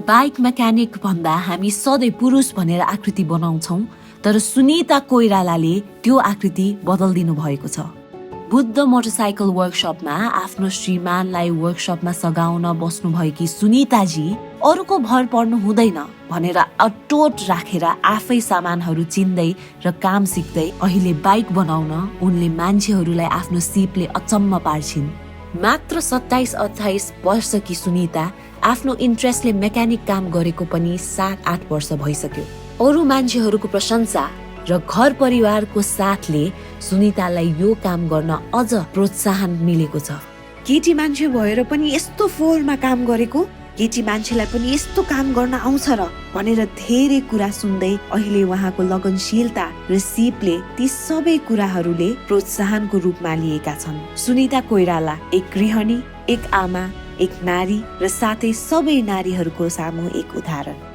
Bike mechanic भन्दा हामी सधैँ पुरुष भनेर आकृति बनाउँछौँ, तर सुनिता कोइरालाले त्यो आकृति बदलिदिनु भएको छ। बुद्ध मोटरसाइकल वर्कसपमा आफ्नो श्रीमानलाई वर्कसपमा सघाउन बस्नुभएकी सुनिताजी अरूको भर पर्नु हुँदैन भनेर अटोट राखेर आफै सामानहरू चिन्दै र काम सिक्दै अहिले बाइक बनाउन उनले मान्छेहरूलाई आफ्नो सिपले अचम्म पार्छिन्। मात्र 27-28 वर्षकी सुनिता आफ्नो इन्ट्रेस्टले मेकानिक काम गरेको पनि 7-8 वर्ष भइसक्यो। अरू मान्छेहरूको प्रशंसा र घर परिवारको साथले सुनितालाई यो काम गर्न अझ प्रोत्साहन मिलेको छ। केटी मान्छे भएर पनि यस्तो फोहोरमा काम गरेको, केटी मान्छेलाई पनि यस्तो काम गर्न आउँछ र भनेर धेरै कुरा सुन्दै अहिले उहाँको लगनशीलता र सिपले ती सबै कुराहरूले प्रोत्साहनको रूपमा लिएका छन्। सुनिता कोइराला एक गृहिणी, एक आमा, एक नारी र साथै सबै नारीहरूको सामु एक उदाहरण।